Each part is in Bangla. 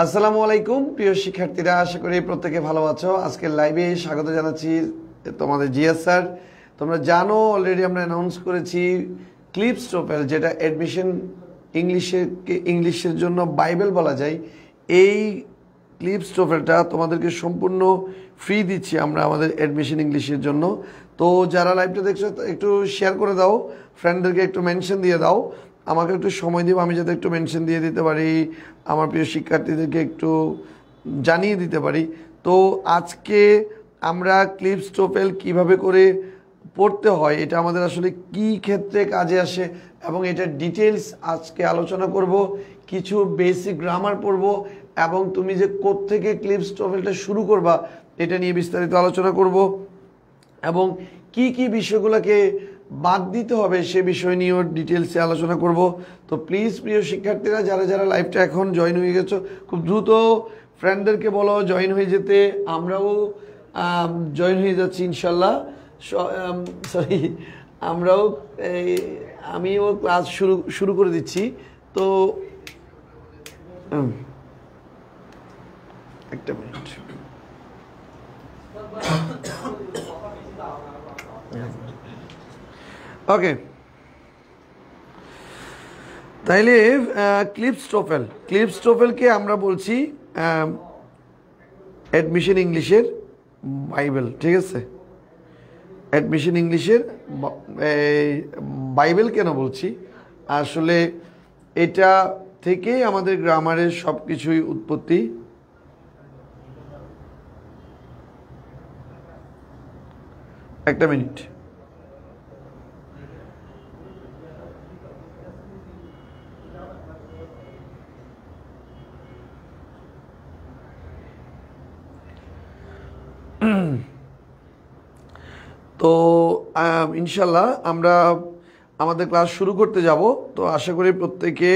আসসালামু আলাইকুম প্রিয় শিক্ষার্থীরা, আশা করি প্রত্যেকে ভালো আছো। আজকের লাইভে স্বাগত জানাচ্ছি তোমাদের জিয়া স্যার। তোমরা জানো অলরেডি আমরা অ্যানাউন্স করেছি ক্লিপস টোফেল, যেটা অ্যাডমিশন ইংলিশের জন্য বাইবেল বলা যায়। এই ক্লিপস টোফেলটা তোমাদেরকে সম্পূর্ণ ফ্রি দিচ্ছি আমরা আমাদের অ্যাডমিশন ইংলিশের জন্য। তো যারা লাইভটা দেখছো একটু শেয়ার করে দাও, ফ্রেন্ডদেরকে একটু মেনশন দিয়ে দাও, আমাকে একটু সময় দিব, আমি যাতে একটু মেনশন দিয়ে দিতে পারি, আমার প্রিয় শিক্ষার্থীদেরকে একটু জানিয়ে দিতে পারি। তো আজকে আমরা ক্লিপস টোফেল কীভাবে করে পড়তে হয়, এটা আমাদের আসলে কি ক্ষেত্রে কাজে আসে এবং এটার ডিটেলস আজকে আলোচনা করব। কিছু বেসিক গ্রামার পড়ব এবং তুমি যে কোত্থেকে ক্লিপস টোফেলটা শুরু করবা এটা নিয়ে বিস্তারিত আলোচনা করব এবং কি কি বিষয়গুলোকে বাদ দিতে হবে সে বিষয় নিয়েও ডিটেলসে আলোচনা করব। তো প্লিজ প্রিয় শিক্ষার্থীরা, যারা যারা লাইভটা এখন জয়েন হয়ে গেছো, খুব দ্রুত ফ্রেন্ডদেরকে বলো জয়েন হয়ে যেতে। আমরাও জয়েন হয়ে যাচ্ছি ইনশাল্লাহ। সরি, আমিও ক্লাস শুরু করে দিচ্ছি। তো একটা মিনিট, ওকে। তাইলে ক্লিপস টোফেলকে আমরা বলছি অ্যাডমিশন ইংলিশের বাইবেল, ঠিক আছে? অ্যাডমিশন ইংলিশের বাইবেল কেন বলছি, আসলে এটা থেকেই আমাদের গ্রামারের সব কিছুই উৎপত্তি। একটা মিনিট, তো ইনশাল্লাহ আমরা আমাদের ক্লাস শুরু করতে যাব। তো আশা করি প্রত্যেকে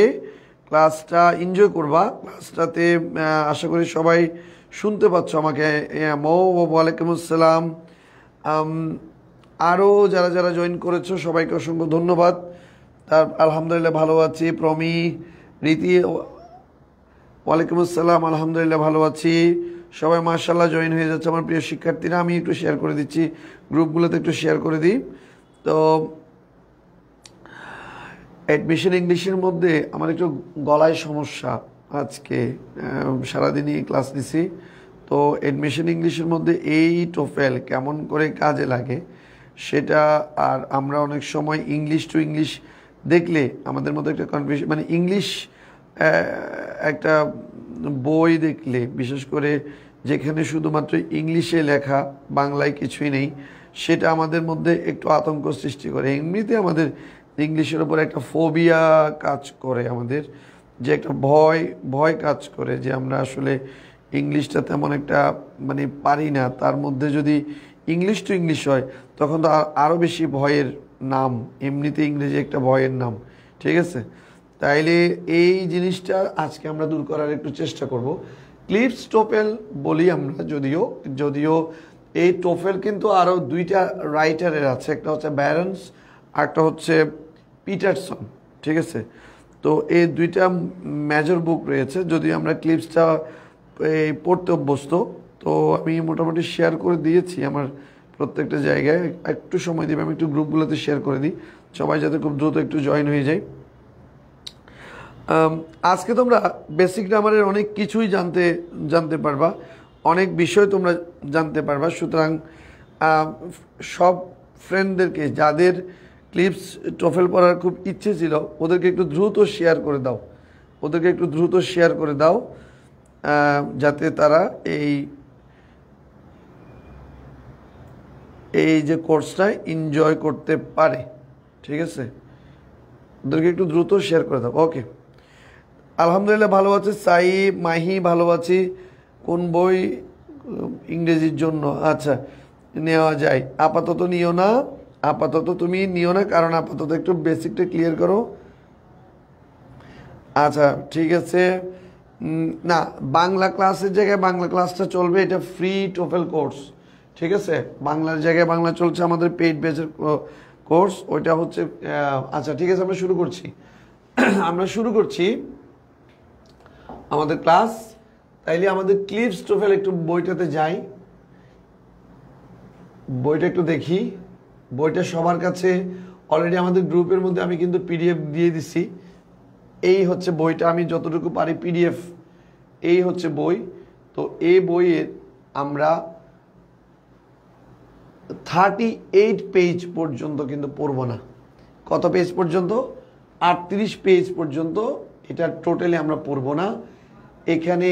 ক্লাসটা এনজয় করবা। ক্লাসটাতে আশা করি সবাই শুনতে পাচ্ছ আমাকে। ওয়ালাইকুম আসসালাম। আরও যারা যারা জয়েন করেছো সবাইকে অসংখ্য ধন্যবাদ। তার আলহামদুলিল্লাহ ভালো আছি। প্রমি, রীতি, ওয়ালাইকুম আসসালাম, আলহামদুলিল্লাহ ভালো আছি। সবাই মাশাআল্লাহ জয়েন হয়ে যাচ্ছে আমার প্রিয় শিক্ষার্থীরা। আমি একটু শেয়ার করে দিচ্ছি, গ্রুপগুলোতে একটু শেয়ার করে দিই। তো অ্যাডমিশন ইংলিশের মধ্যে আমার একটু গলায় সমস্যা, আজকে সারাদিনই ক্লাস নিছি। তো অ্যাডমিশন ইংলিশের মধ্যে এই টোফেল কেমন করে কাজে লাগে সেটা, আর আমরা অনেক সময় ইংলিশ টু ইংলিশ দেখলে আমাদের মধ্যে একটা কনফিউশন, মানে ইংলিশ একটা বই দেখলে, বিশেষ করে যেখানে শুধুমাত্র ইংলিশে লেখা, বাংলায় কিছুই নেই, সেটা আমাদের মধ্যে একটু আতঙ্ক সৃষ্টি করে। এমনিতে আমাদের ইংলিশের ওপর একটা ফোবিয়া কাজ করে, আমাদের যে একটা ভয় কাজ করে যে আমরা আসলে ইংলিশটা তেমন একটা মানে পারি না। তার মধ্যে যদি ইংলিশ টু ইংলিশ হয় তখন তো আরও বেশি ভয়ের নাম, এমনিতে ইংরেজি একটা ভয়ের নাম, ঠিক আছে? তাইলে এই জিনিসটা আজকে আমরা দূর করার একটু চেষ্টা করব। ক্লিপস টোফেল বলি আমরা, যদিও এই টোফেল কিন্তু আরও দুইটা রাইটারের আছে, একটা হচ্ছে ব্যারন্স আর একটা হচ্ছে পিটারসন, ঠিক আছে? তো এই দুইটা মেজর বুক রয়েছে। যদি আমরা ক্লিপসটা পড়তে অভ্যস্ত, তো আমি মোটামুটি শেয়ার করে দিয়েছি আমার প্রত্যেকটা জায়গায়। একটু সময় দিবে, আমি একটু গ্রুপগুলোতে শেয়ার করে দিই, সবাই যাতে খুব দ্রুত একটু জয়েন হয়ে যায়। আজকে তোমরা বেসিক গ্রামারের অনেক কিছুই জানতে পারবা, অনেক বিষয় তোমরা জানতে পারবা। সুতরাং সব ফ্রেন্ডদেরকে, যাদের ক্লিপস টোফেল পড়ার খুব ইচ্ছে ছিল, ওদেরকে একটু দ্রুত শেয়ার করে দাও, যাতে তারা এই যে কোর্সটা এনজয় করতে পারে, ঠিক আছে? ওদেরকে একটু দ্রুত শেয়ার করে দাও। ওকে, আলহামদুলিল্লাহ ভালো আছে। সাইব, মাহি ভালো আছি। কোন বই ইংরেজির জন্য? আচ্ছা, নেওয়া যায়, আপাতত নিও না, তুমি নিও না, কারণ আপাতত একটু বেসিকটা ক্লিয়ার করো। আচ্ছা ঠিক আছে। না, বাংলা ক্লাসের জায়গায় বাংলা ক্লাসটা চলবে, এটা ফ্রি টোফেল কোর্স, ঠিক আছে? বাংলার জায়গায় বাংলা চলছে, আমাদের পেইড ব্যাচের কোর্স, ওইটা হচ্ছে। আচ্ছা ঠিক আছে, আমরা শুরু করছি। আমরা শুরু করছি আমাদের ক্লাস। তাইলে আমাদের ক্লিপস টোফেল একটু বইটাতে যাই, বইটা একটু দেখি। বইটা সবার কাছে অলরেডি আমাদের গ্রুপের মধ্যে আমি কিন্তু পিডিএফ দিয়ে দিছি। এই হচ্ছে বইটা, আমি যতটুকু পারি পিডিএফ, এই হচ্ছে বই। তো এই বইয়ের আমরা 38 পেজ পর্যন্ত কিন্তু পড়ব না। কত পেজ পর্যন্ত? 38 পেজ পর্যন্ত এটা টোটালি আমরা পড়ব না। এখানে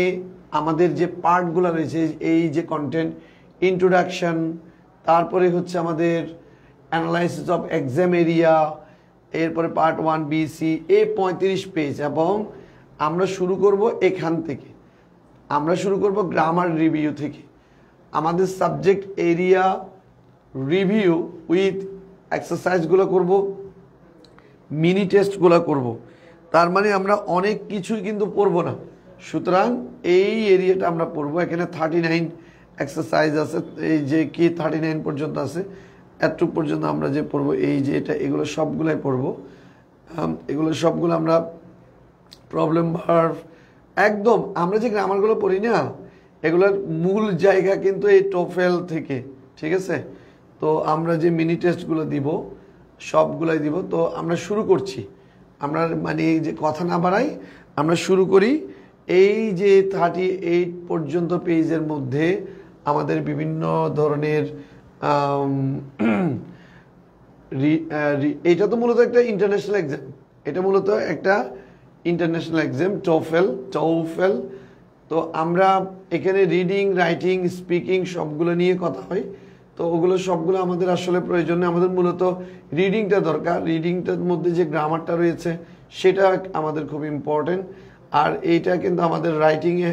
আমাদের যে পার্টগুলো রয়েছে, এই যে কন্টেন্ট, ইন্ট্রোডাকশন, তারপরে হচ্ছে আমাদের অ্যানালাইসিস অফ এক্সাম এরিয়া, এরপরে পার্ট 1B-C, এই 35 পেজ। এবং আমরা শুরু করব এখান থেকে, আমরা শুরু করব গ্রামার রিভিউ থেকে। আমাদের সাবজেক্ট এরিয়া রিভিউ উইথ এক্সারসাইজগুলো করব, মিনি টেস্টগুলো করব। তার মানে আমরা অনেক কিছুই কিন্তু পড়ব না। সুতরাং এই এরিয়াটা আমরা পড়ব। এখানে 39 এক্সারসাইজ আছে, এই যে কি 39 পর্যন্ত আছে, এতটুকু পর্যন্ত আমরা যে পড়ব, এই যে এটা, এগুলো সবগুলাই পড়ব। এগুলো সবগুলো আমরা প্রবলেম ভার্ব, একদম আমরা যে গ্রামারগুলো পড়ি না, এগুলোর মূল জায়গা কিন্তু এই টোফেল থেকে, ঠিক আছে? তো আমরা যে মিনি টেস্টগুলো দিব সবগুলাই দিব। তো আমরা শুরু করছি, আমরা মানে যে কথা না বাড়াই, আমরা শুরু করি। এই যে 38 পর্যন্ত পেজের মধ্যে আমাদের বিভিন্ন ধরনের এটা তো মূলত একটা ইন্টারন্যাশনাল এক্সাম, এটা মূলত একটা ইন্টারন্যাশনাল এক্সাম, টোফেল। তো আমরা এখানে রিডিং, রাইটিং, স্পিকিং সবগুলো নিয়ে কথা হয়। তো ওগুলো সবগুলো আমাদের আসলে প্রয়োজন নেই, আমাদের মূলত রিডিংটা দরকার। রিডিংটার মধ্যে যে গ্রামারটা রয়েছে সেটা আমাদের খুব ইম্পর্টেন্ট, আর এইটা কিন্তু আমাদের রাইটিংয়ে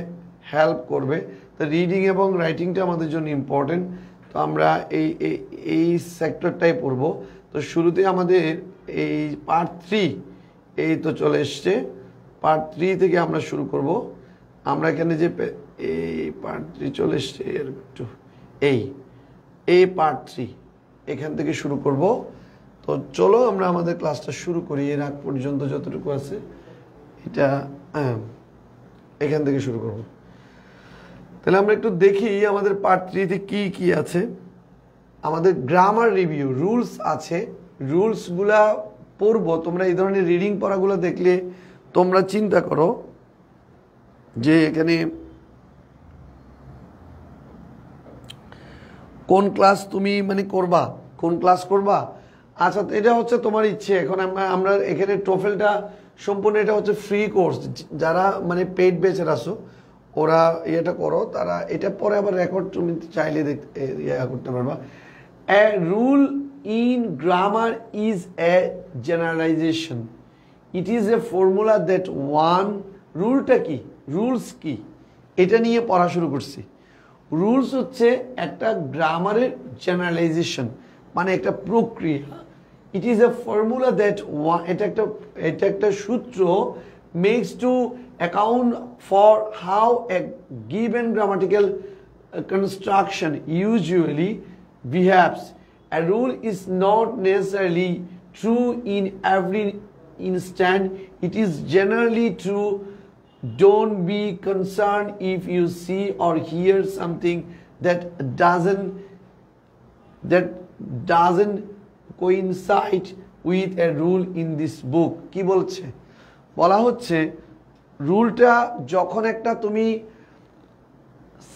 হেল্প করবে। তো রিডিং এবং রাইটিংটা আমাদের জন্য ইম্পর্টেন্ট। তো আমরা এই সেক্টরটাই পড়ব। তো শুরুতে আমাদের এই পার্ট 3 এই তো চলে এসছে। পার্ট 3 থেকে আমরা শুরু করব। আমরা এখানে যে এই পার্ট 3 চলে এসছে, একটু এই পার্ট 3 এখান থেকে শুরু করব। তো চলো আমরা আমাদের ক্লাসটা শুরু করি। এর আগ পর্যন্ত যতটুকু আছে এটা এখান থেকে শুরু করব। তাহলে আমরা একটু দেখি আমাদের পার্ট 3-তে কি কি আছে। আমাদের গ্রামার রিভিউ, রুলস আছে, রুলসগুলা পড়ব। তোমরা এই ধরনের রিডিং পড়াগুলো দেখলে তোমরা চিন্তা করো যে এখানে কোন ক্লাস তুমি মানে করবা, কোন ক্লাস করবা। আচ্ছা, এটা হচ্ছে তোমার ইচ্ছে। এখন আমরা এখানে টোফেলটা সম্পূর্ণ এটা হচ্ছে ফ্রি কোর্স। যারা মানে পেইড ব্যাচের আসো ওরা এটা করো, তারা এটা পরে আবার রেকর্ড তুমি চাইলে দেখতে করতে পারবা। A rule in grammar is a generalization. It is a formula that one, রুলটা কি, রুলস কি, এটা নিয়ে পড়া শুরু করছি। রুলস হচ্ছে একটা গ্রামারের জেনারেলাইজেশন, মানে একটা প্রক্রিয়া। It is a formula that, এটা একটা সূত্র, makes to account for how a given grammatical construction usually behaves. A rule is not necessarily true in every instant. It is generally true. Don't be concerned if you see or hear something that doesn't coincide with a rule in this book. কি বলছে? বলা হচ্ছে রুলটা যখন একটা তুমি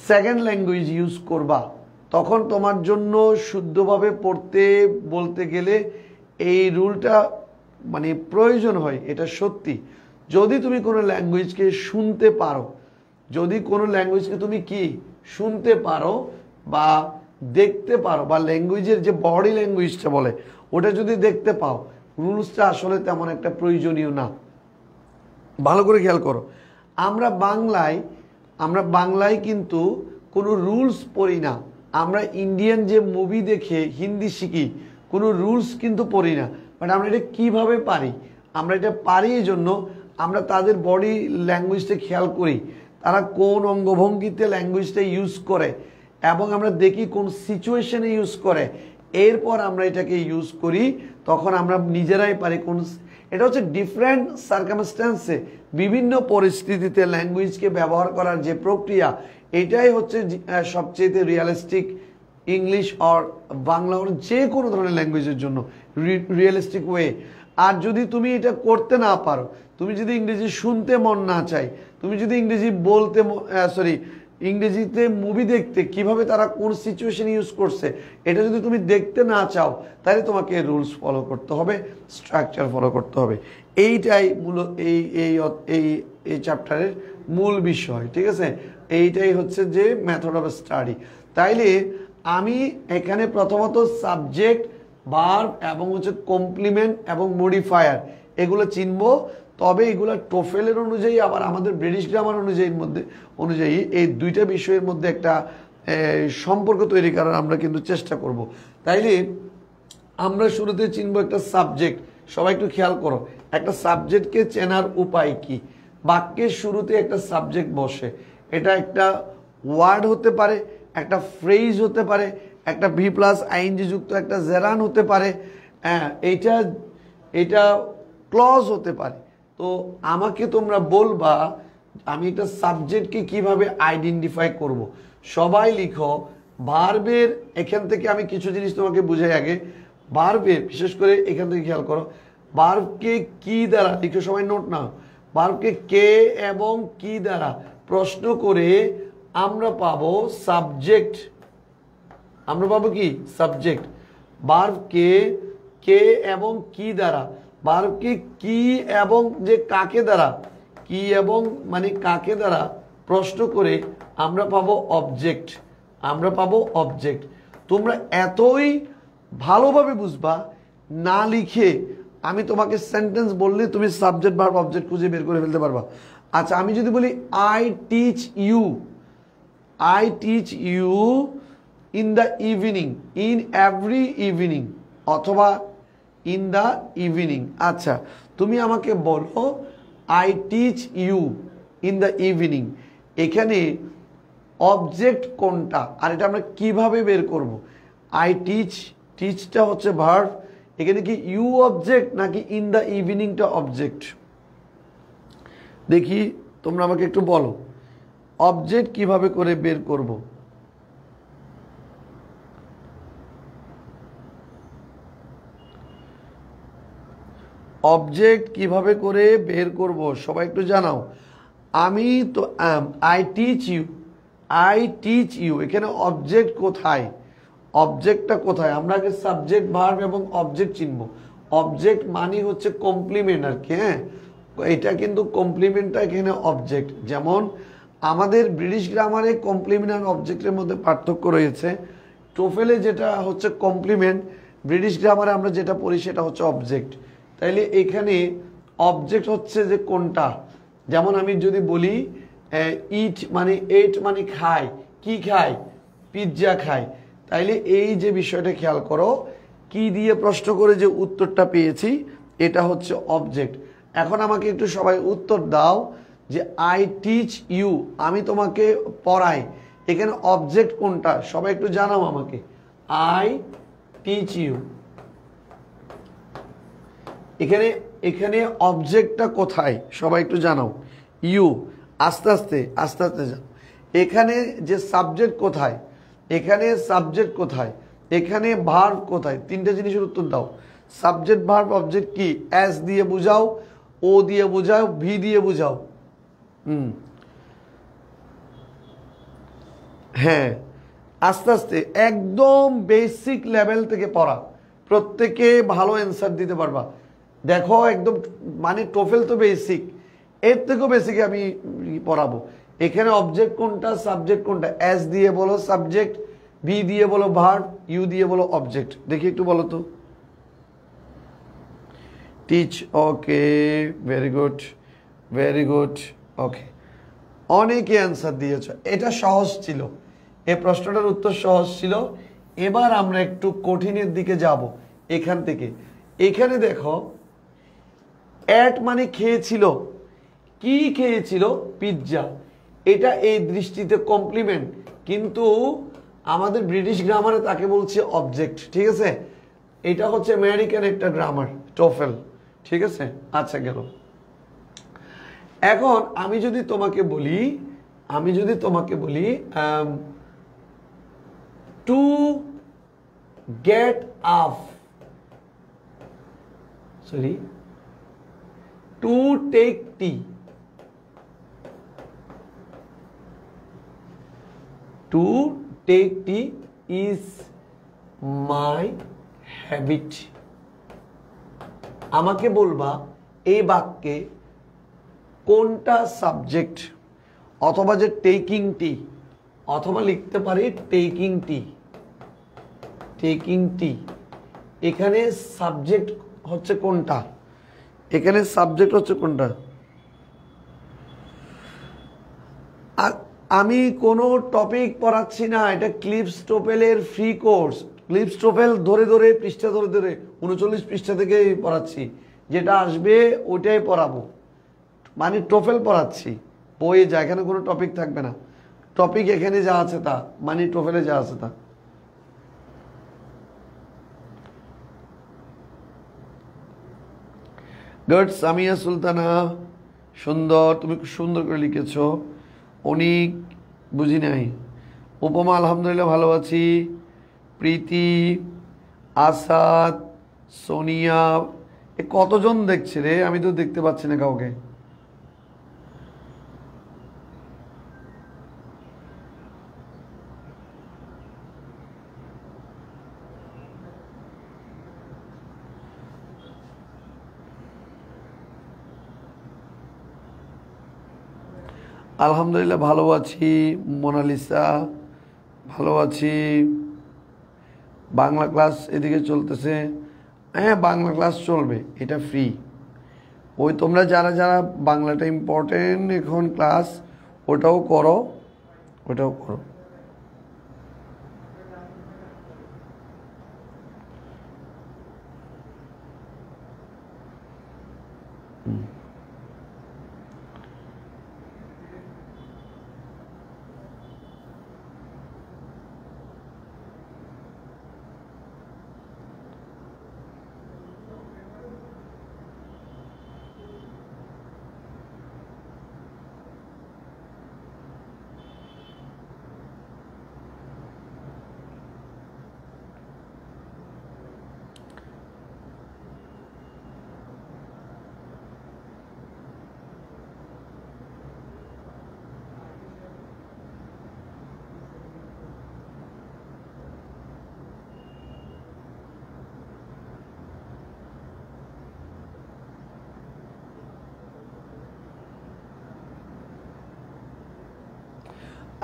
সেকেন্ড ল্যাঙ্গুয়েজ ইউজ করবা, তখন তোমার জন্য শুদ্ধভাবে পড়তে বলতে গেলে এই রুলটা মানে প্রয়োজন হয়। এটা সত্যি। যদি তুমি কোনো ল্যাঙ্গুয়েজকে শুনতে পারো, যদি কোনো ল্যাঙ্গুয়েজকে তুমি কি শুনতে পারো বা দেখতে পারো, বা ল্যাঙ্গুয়েজের যে বডি ল্যাঙ্গুয়েজটা বলে ওটা যদি দেখতে পাও, রুলসটা আসলে তেমন একটা প্রয়োজনীয় না। ভালো করে খেয়াল করো, আমরা বাংলায় কিন্তু কোনো রুলস পড়ি না। আমরা ইন্ডিয়ান যে মুভি দেখে হিন্দি শিখি, কোনো রুলস কিন্তু পড়ি না। বাট আমরা এটা কীভাবে পারি? আমরা এটা পারি এই জন্য আমরা তাদের বডি ল্যাঙ্গুয়েজটা খেয়াল করি, তারা কোন অঙ্গভঙ্গিতে ল্যাঙ্গুয়েজটা ইউজ করে, এবং আমরা দেখি কোন সিচুয়েশনে ইউজ করে। এরপর আমরা এটাকে ইউজ করি, তখন আমরা নিজেরাই পারি কোন এটা হচ্ছে ডিফারেন্ট সার্কামস্ট্যান্সে বিভিন্ন পরিস্থিতিতে ল্যাঙ্গুয়েজকে ব্যবহার করার যে প্রক্রিয়া, এটাই হচ্ছে সবচেয়ে রিয়েলিস্টিক ইংলিশ অর বাংলা ওর যে কোনো ধরনের ল্যাঙ্গুয়েজের জন্য রিয়েলিস্টিক ওয়ে। আর যদি তুমি এটা করতে না পারো, তুমি যদি ইংরেজি শুনতে মন না চাই, তুমি যদি ইংরেজি বলতে ইংরেজিতে মুভি দেখতে কিভাবে তারা কোন সিচুয়েশন ইউজ করছে এটা যদি তুমি দেখতে না চাও, তাহলে তোমাকে রুলস ফলো করতে হবে, স্ট্রাকচার ফলো করতে হবে। এইটাই মূল এই এই এই এই চ্যাপ্টারের মূল বিষয়, ঠিক আছে? এইটাই হচ্ছে যে মেথড অফ স্টাডি। তাইলে আমি এখানে প্রথমত সাবজেক্ট, ভার্ব এবং হচ্ছে কমপ্লিমেন্ট এবং মডিফায়ার এগুলো চিনবো। তবে এগুলো টোফেলের অনুযায়ী আবার আমাদের ব্রিটিশ গ্রামার অনুযায়ী এই দুইটা বিষয়ের মধ্যে একটা সম্পর্ক তৈরি করার আমরা কিন্তু চেষ্টা করব। তাইলে আমরা শুরুতে চিনবো একটা সাবজেক্ট। সবাই একটু খেয়াল করো, একটা সাবজেক্টকে চেনার উপায় কি? বাক্যের শুরুতে একটা সাবজেক্ট বসে, এটা একটা ওয়ার্ড হতে পারে, একটা ফ্রেজ হতে পারে, একটা ভি প্লাস আইএনজি যুক্ত একটা জেরান হতে পারে, এটা ক্লজ হতে পারে। তো আমাকে তোমরা বলবা আমি একটা সাবজেক্টকে কিভাবে আইডেন্টিফাই করব। সবাই লিখো ভার্বের, এখান থেকে আমি কিছু জিনিস তোমাকে বুঝাই আগে। ভার্বের বিশেষ করে এখান থেকে খেয়াল করো, ভার্বকে কি দ্বারা লিখো, সবাই নোট নাও। ভার্বকে কে এবং কি দ্বারা প্রশ্ন করে আমরা পাবো সাবজেক্ট। আমরা পাবো কি? সাবজেক্ট। ভার্বকে কে এবং কি দ্বারা, ভার্বকে কি এবং যে কাকে দ্বারা, কি এবং মানে কাকে দ্বারা প্রশ্ন করে আমরা পাবো অবজেক্ট। আমরা পাবো অবজেক্ট। তোমরা এতই ভালোভাবে বুঝবা, না লিখে আমি তোমাকে সেন্টেন্স বললে তুমি সাবজেক্ট ভার্ব অবজেক্ট খুঁজে বের করে ফেলতে পারবা। আচ্ছা, আমি যদি বলি I teach you, I teach you in the evening, in every evening, অথবা ইন দ্য ইভিনিং। আচ্ছা, তুমি আমাকে বলো I teach you in the evening, এখানে অবজেক্ট কোনটা আর এটা আমরা কিভাবে বের করব? আই টিচ, টিচটা হচ্ছে ভার্ব, এখানে কি ইউ অবজেক্ট নাকি ইন দ্য ইভিনিংটা অবজেক্ট? দেখি তোমরা আমাকে একটু বলো অবজেক্ট কিভাবে করে বের করব। অবজেক্ট কিভাবে করে বের করব সবাই একটু জানাও। আমি তো I teach you, I teach you, এখানে অবজেক্ট কোথায়? অবজেক্টটা কোথায়? আমরা আগে সাবজেক্ট ভার্ব এবং অবজেক্ট চিনব। অবজেক্ট মানে হচ্ছে কমপ্লিমেন্ট আর কি। হ্যাঁ, এটা কিন্তু কমপ্লিমেন্টটা এখানে অবজেক্ট। যেমন আমাদের ব্রিটিশ গ্রামারে কমপ্লিমেন্ট আর অবজেক্টের মধ্যে পার্থক্য রয়েছে। টোফেলে যেটা হচ্ছে কমপ্লিমেন্ট, ব্রিটিশ গ্রামারে আমরা যেটা পড়ি সেটা হচ্ছে অবজেক্ট। তাইলে এখানে অবজেক্ট হচ্ছে যে কোনটা, যেমন আমি যদি বলি ইট মানে এট মানে খায়, কি খায়? পিৎজা খায়। তাইলে এই যে বিষয়টা খেয়াল করো, কি দিয়ে প্রশ্ন করে যে উত্তরটা পেয়েছি এটা হচ্ছে অবজেক্ট। এখন আমাকে একটু সবাই উত্তর দাও যে আই টিচ ইউ, আমি তোমাকে পড়াই, এখানে অবজেক্ট কোনটা? সবাই একটু জানাও আমাকে। আই টিচ ইউ, এখানে এখানে অবজেক্টটা কোথায় সবাই একটু জানাও। ইউ, আস্তে আস্তে আস্তে আস্তে যাও। এখানে যে সাবজেক্ট কোথায়? এখানে সাবজেক্ট কোথায়? এখানে ভার্ব কোথায়? তিনটা জিনিসের উত্তর দাও। সাবজেক্ট ভার্ব অবজেক্ট কি? এস দিয়ে বুঝাও, ও দিয়ে বুঝাও, ভি দিয়ে বুঝাও। হ্যাঁ, আস্তে আস্তে একদম বেসিক লেভেল থেকে পড়া, প্রত্যেকে ভালো অ্যান্সার দিতে পারবা। দেখো একদম মানে টোফেল তো বেসিক, এর থেকেও বেসিক আমি পড়াবো। এখানে অবজেক্ট কোনটা, সাবজেক্ট কোনটা? এস দিয়ে বলো সাবজেক্ট, ভি দিয়ে বলো ভার্ব, ইউ দিয়ে বলো অবজেক্ট। দেখি একটু বলো তো। টিচ, ওকে, ভেরি গুড, ভেরি গুড, ওকে। অনেকে অ্যান্সার দিয়েছ, এটা সহজ ছিল, এই প্রশ্নটার উত্তর সহজ ছিল। এবার আমরা একটু কঠিনের দিকে যাব। এখান থেকে এখানে দেখো, অ্যাট মানে খেয়েছিল, কি খেয়েছিল? পিৎজা। এটা এই দৃষ্টিতে কমপ্লিমেন্ট, কিন্তু আমাদের ব্রিটিশ গ্রামারে তাকে বলছে অবজেক্ট। ঠিক আছে, এটা হচ্ছে আমেরিকান একটা গ্রামার, টোফেল। ঠিক আছে, আচ্ছা গেল। এখন আমি যদি তোমাকে বলি to get up, sorry, to take tea, to take tea is my habit. আমাকে বলবা এই বাক্যে কোনটা সাবজেক্ট, অথবা যে টেকিং টি, অথবা লিখতে পারি টেকিং টি, টেকিং টি, এখানে সাবজেক্ট হচ্ছে কোনটা, এখানে সাবজেক্ট হচ্ছে কোনটা। আমি কোনো টপিক পড়াচ্ছি না, এটা ক্লিপস্টোফেলের ফ্রি কোর্স। ক্লিপস্টোফেল ধরে ধরে পৃষ্ঠা ধরে ধরে 39 পৃষ্ঠা থেকে পড়াচ্ছি, যেটা আসবে ওইটাই পড়াবো, মানে টোফেল পড়াচ্ছি বইয়ে যা, এখানে কোনো টপিক থাকবে না। টপিক এখানে যা আছে তা, মানে টোফেলে যা আছে তা। গুড, সামিয়া সুলতানা, সুন্দর, তুমি খুব সুন্দর করে লিখেছো। অনেক বুঝি নাই। উপমা আলহামদুলিল্লাহ ভালো আছি। প্রীতি, আসাদ, সোনিয়া, এ কতজন দেখছে রে, আমি তো দেখতে পাচ্ছি না কাউকে। আলহামদুলিল্লাহ ভালো আছি। মোনালিসা ভালো আছি। বাংলা ক্লাস এদিকে চলতেছে। হ্যাঁ, বাংলা ক্লাস চলবে, এটা ফ্রি। ওই তোমরা যারা যারা বাংলাটা ইম্পর্টেন্ট এখন ক্লাস, ওটাও করো, ওটাও করো।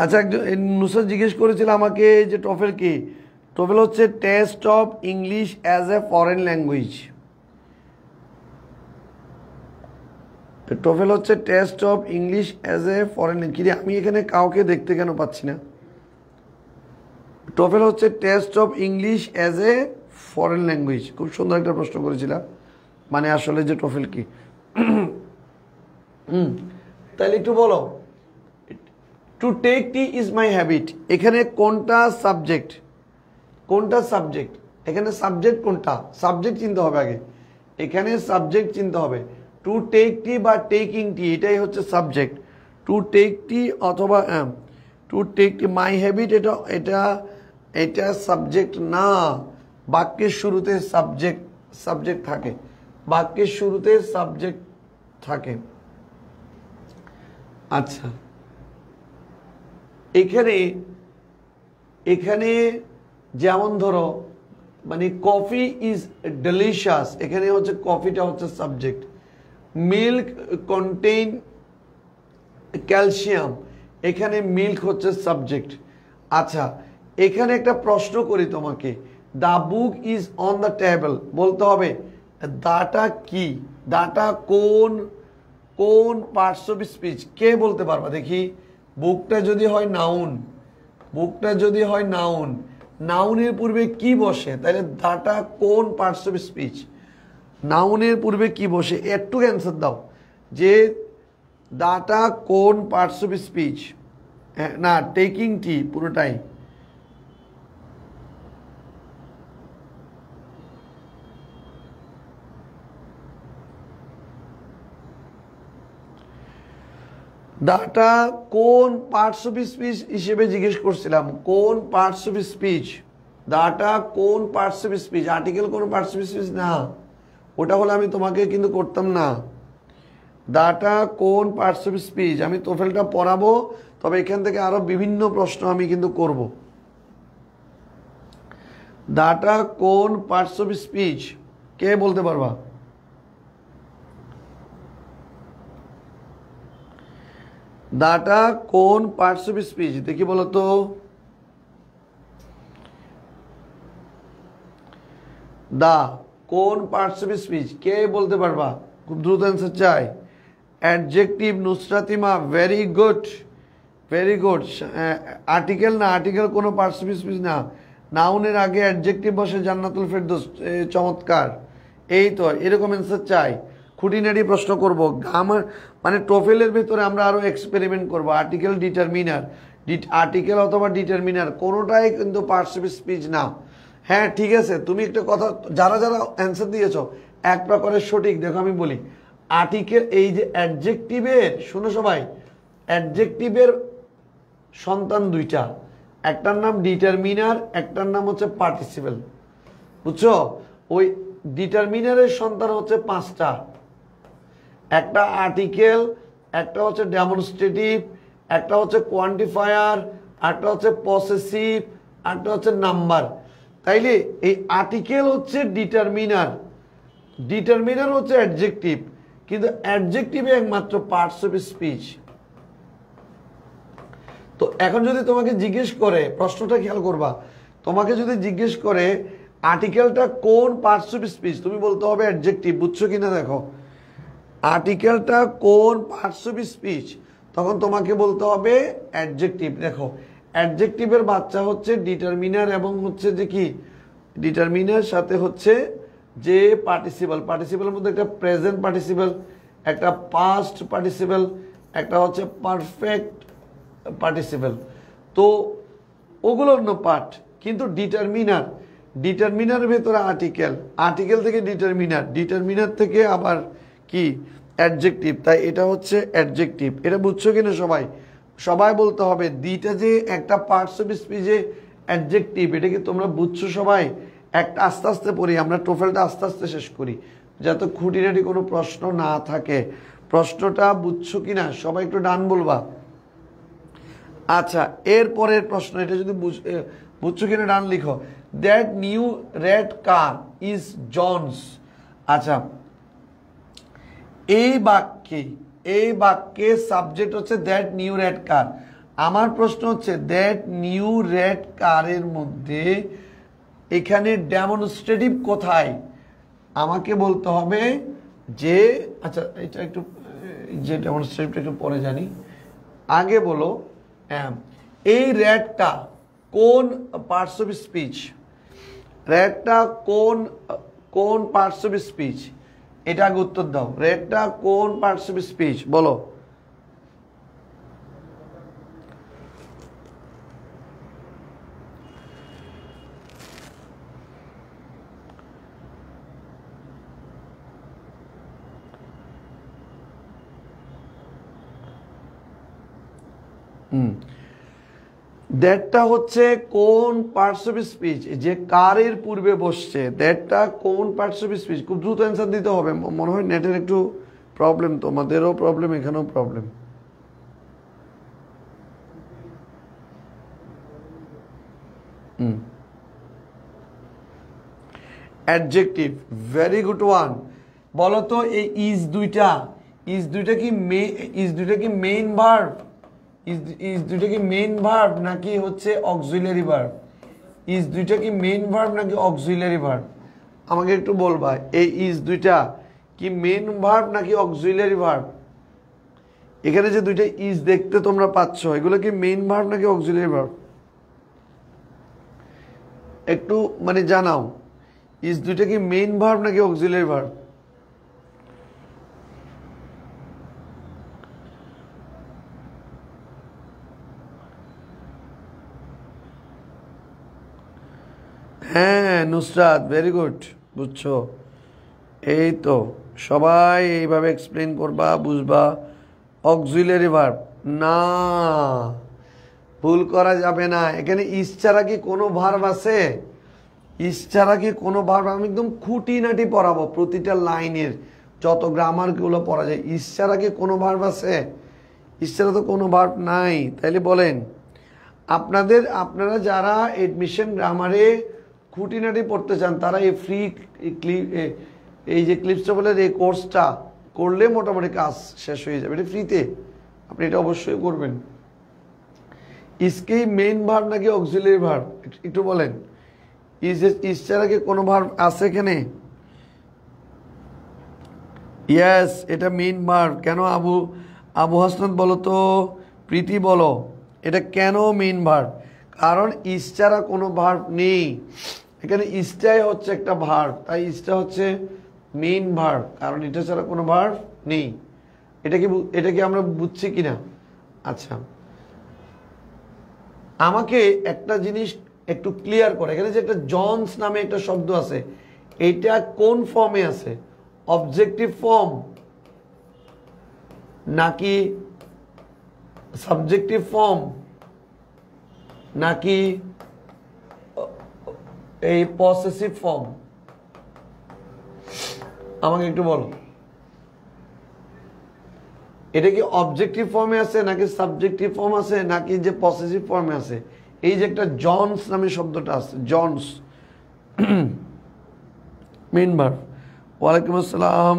আচ্ছা, একজন নুসরাত জিজ্ঞেস করেছিল আমাকে যে টোফেল কি। টোফেল হচ্ছে test of English as a foreign language. TOEFL হচ্ছে test of English as a foreign language. আমি এখানে কাউকে দেখতে কেন পাচ্ছি না? টোফেল হচ্ছে test of English as a foreign language. খুব সুন্দর একটা প্রশ্ন করেছিলাম, মানে আসলে যে টোফেল কি। তাহলে একটু বলো, to take tea is my habit, এখানে কোনটা সাবজেক্ট, কোনটা সাবজেক্ট, এখানে সাবজেক্ট কোনটা, সাবজেক্ট চিনতে হবে আগে, এখানে সাবজেক্ট চিনতে হবে। টু টেক টি বা টেকিং টি, এটাই হচ্ছে সাবজেক্ট। টু টেক টি অথবা to take tea, my habit, এটা এটা এটা সাবজেক্ট না। বাক্যের শুরুতে সাবজেক্ট থাকে, বাক্যের শুরুতে সাবজেক্ট থাকে। আচ্ছা, এখানে এখানে যেমন ধরো, মানে কফি ইজ ডেলিশিয়াস, এখানে হচ্ছে কফিটা হচ্ছে সাবজেক্ট। মিল্ক কন্টেইন ক্যালসিয়াম, এখানে মিল্ক হচ্ছে সাবজেক্ট। আচ্ছা, এখানে একটা প্রশ্ন করি তোমাকে, the book is on the table, বলতে হবে দাটা কি, দাটা কোন কোন পার্টস অফ স্পিচ, কে বলতে পারবা দেখি? বুকটা যদি হয় নাউন, বুকটা যদি হয় নাউন, নাউনের পূর্বে কি বসে? তাহলে দাটা কোন পার্টস অফ স্পিচ, নাউনের পূর্বে কি বসে? একটু অ্যান্সার দাও যে দাটা কোন পার্টস অফ স্পিচ। না, টেকিং টি পুরোটাই। দাটা কোন পার্টস অফ স্পিচ হিসেবে জিজ্ঞেস করছিলাম, কোন পার্টস অফ স্পিচ, দাটা কোন পার্টস অফ স্পিচ, আর্টিকেল কোন পার্টস অফ স্পিচ না, ওটা হলে আমি তোমাকে কিন্তু করতাম না। দাটা কোন পার্টস অফ স্পিচ, আমি তোফেলটা পড়াবো, তবে এখান থেকে আরো বিভিন্ন প্রশ্ন আমি কিন্তু করব। দাটা কোন পার্টস অফ স্পিচ কে বলতে পারবা? দাটা কোন পার্টস অফ স্পিচ দেখি বলো তো। দা কোন পার্টস অফ স্পিচ কে বলতে পারবা? খুব দ্রুত অ্যান্সার চাই। অ্যাডজেক্টিভ নুসরাতিমা, very good very good. Article না, আর্টিকেল কোনো পার্টস অফ স্পিচ না। নাউনের আগে অ্যাডজেক্টিভ বসে জান্নাতুল ফেরদৌস, চমৎকার। এই তো এরকম অ্যান্সার চাই। খুঁটিনাটি প্রশ্ন করব আমার, মানে টোফেলের ভেতরে আমরা আরো এক্সপেরিমেন্ট করব। আর্টিকেল ডিটারমিনার, আর্টিকেল অথবা ডিটারমিনার কোনোটাই কিন্তু পার্টস অফ স্পিচ না। হ্যাঁ ঠিক আছে, তুমি একটা কথা, যারা যারা অ্যান্সার দিয়েছ এক প্রকারের সঠিক। দেখো আমি বলি, আর্টিকেল এই যে অ্যাডজেক্টিভের, শোনো সবাই, অ্যাডজেক্টিভের সন্তান দুইটা, একটার নাম ডিটারমিনার, একটার নাম হচ্ছে পার্টিসিপেল, বুঝছো? ওই ডিটারমিনারের সন্তান হচ্ছে পাঁচটা, একটা আর্টিকেল, একটা হচ্ছে ডেমনস্ট্রেটিভ, একটা হচ্ছে কোয়ান্টিফায়ার, একটা হচ্ছে পসেসিভ, একটা হচ্ছে নাম্বার। তাইলে এই আর্টিকেল হচ্ছে ডিটারমিনার, ডিটারমিনার হচ্ছে অ্যাডজেক্টিভ, কিন্তু অ্যাডজেক্টিভে একমাত্র পার্টস অফ স্পিচ। তো এখন যদি তোমাকে জিজ্ঞেস করে, প্রশ্নটা খেয়াল করবা, তোমাকে যদি জিজ্ঞেস করে আর্টিকেলটা কোন পার্টস অফ স্পিচ, তুমি বলতে হবে অ্যাডজেক্টিভ, বুঝছো কিনা দেখো। আর্টিকেলটা কোন পার্টস অফ স্পিচ, তখন তোমাকে বলতে হবে অ্যাডজেক্টিভ। দেখো অ্যাডজেক্টিভের বাচ্চা হচ্ছে ডিটারমিনার এবং হচ্ছে যে কি, ডিটারমিনার সাথে হচ্ছে যে পার্টিসিপল, পার্টিসিপলের মধ্যে একটা প্রেজেন্ট পার্টিসিপল, একটা পাস্ট পার্টিসিপল, একটা হচ্ছে পারফেক্ট পার্টিসিপল। তো ওগুলো অন্য পার্ট, কিন্তু ডিটারমিনার, ডিটারমিনারের ভেতরে আর্টিকেল, আর্টিকেল থেকে ডিটারমিনার, ডিটারমিনার থেকে আবার কি অ্যাডজেক্টিভ। তাই এটা হচ্ছে অ্যাডজেক্টিভ। এটা বুঝছো কিনা সবাই? সবাই বলতে হবে দুইটা যে একটা পার্টস অফ স্পিচে অ্যাডজেক্টিভ, এটা কি তোমরা বুঝছো সবাই? একটা আস্তে আস্তে পড়ি আমরা, টোফেলটা আস্তে আস্তে শেষ করি, যাতে খুঁটিনাটি কোনো প্রশ্ন না থাকে। প্রশ্নটা বুঝছো কিনা সবাই একটু ডান বলবা। আচ্ছা এরপরের প্রশ্ন, এটা যদি বুঝছো কিনা ডান লিখো। That new red car is John's. আচ্ছা এই বাক্যে সাবজেক্ট হচ্ছে দ্যাট নিউ রেড কার। আমার প্রশ্ন হচ্ছে দ্যাট নিউ রেড কারের মধ্যে এখানে ডেমনস্ট্রেটিভ কোথায়? আমাকে বলতে হবে যে, আচ্ছা এটা একটু, যে ডেমনস্ট্রেটিভটা একটু পরে জানি, আগে বলো এই রেডটা কোন পার্টস অফ স্পিচ, রেডটা কোন কোন পার্টস অফ স্পিচ, এটা আগে উত্তর দাও। রেডটা কোন পার্টস অফ স্পিচ বলো। দ্যাটটা হচ্ছে কোন পার্টস অফ স্পিচ, যে কারের পূর্বে বসছে, দ্যাটটা কোন পার্টস অফ স্পিচ। খুব দ্রুত অ্যান্সার দিতে হবে, মনে হয় নেটের একটু প্রবলেম, তোমাদেরও প্রবলেম, এখানেও problem. Adjective, very good one. বলো তো এই ইজ দুইটা, ইজ দুইটা কি মেইন ভার্ব, ইজ দুইটা কি মেইন ভার্ব নাকি হচ্ছে অক্সিলারি ভার্ব? ইজ দুইটা কি মেইন ভার্ব নাকি অক্সিলারি ভার্ব? আমাকে একটু বলবা এই ইজ দুইটা কি মেইন ভার্ব নাকি অক্সিলারি ভার্ব? এখানে যে দুইটা ইজ দেখতে তোমরা পাচ্ছ, এগুলো কি মেইন ভার্ব নাকি অক্সিলারি ভার্ব? একটু মানে জানাও, ইজ দুইটা কি মেইন ভার্ব নাকি অক্সিলারি ভার্ব? হ্যাঁ নুসরাত, ভেরি গুড, বুঝছো। এই তো সবাই এইভাবে এক্সপ্লেন করবা, বুঝবা, অক্সিলারি ভার্ব না, ভুল করা যাবে না। এখানে ইস ছাড়া কি কোনো ভার্ব আছে? ইস ছাড়া কি কোনো ভার্ব? আমি একদম খুঁটিনাটি পড়াবো প্রতিটা লাইনের যত গ্রামারগুলো পড়া যায়। ইস ছাড়া কি কোনো ভার্ব আছে? ইস ছাড়া তো কোনো ভার্ব নাই। তাইলে বলেন আপনারা যারা এডমিশন গ্রামারে খুঁটিনাটি পড়তে চান তারা এই ফ্রি এই যে ক্লিপস্টেবলের এই কোর্সটা করলে মোটামুটি কাজ শেষ হয়ে যাবে। এটা ফ্রিতে, আপনি এটা অবশ্যই করবেন। ইসকে মেইন ভার্ব নাকি অক্সিলারি ভার্ব একটু বলেন। ইস ছাড়া কি কোনো ভার্ব আছে এখানে? ইয়েস, এটা মেইন ভার্ব। কেন আবু হাসনাত বলো তো, প্রীতি বলো, এটা কেন মেইন ভার্ব? কারণ ইস ছাড়া কোনো ভার্ব নেই এখানে। ইসটাই হচ্ছে একটা ভার্ব, তাই ইসটা হচ্ছে মেইন ভার্ব, কারণ এটা ছাড়া কোনো ভার্ব নেই। এটা কি আমরা বুঝছি কিনা? আচ্ছা, আমাকে একটা জিনিস একটু ক্লিয়ার করে। এখানে যে একটা জনস নামে একটা শব্দ আছে, এটা কোন ফর্মে আছে? অবজেক্টিভ ফর্ম নাকি সাবজেক্টিভ ফর্ম নাকি এই পসেসিভ ফর্ম? আমাকে একটু বলো, এটা কি অবজেক্টিভ ফর্মে আছে নাকি সাবজেক্টিভ ফর্ম আছে নাকি যে পসেসিভ ফর্মে আছে? এই যে একটা জনস নামে শব্দটা আছে, জনস মেইন ভার্ব। ওয়ালাইকুম আসসালাম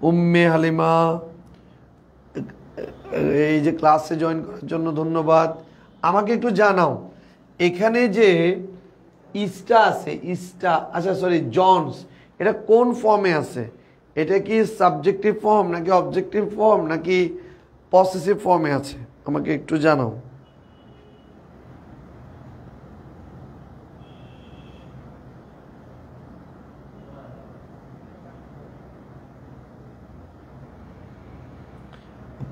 উম্মে হালিমা, এই যে ক্লাসে জয়েন করার জন্য ধন্যবাদ। আমাকে একটু জানাও, এখানে যে ইসটা আছে, ইসটা আচ্ছা সরি জনস, এটা কোন ফর্মে আছে? এটা কি সাবজেক্টিভ ফর্ম নাকি অবজেক্টিভ ফর্ম নাকি পসেসিভ ফর্মে আছে? আমাকে একটু জানাও।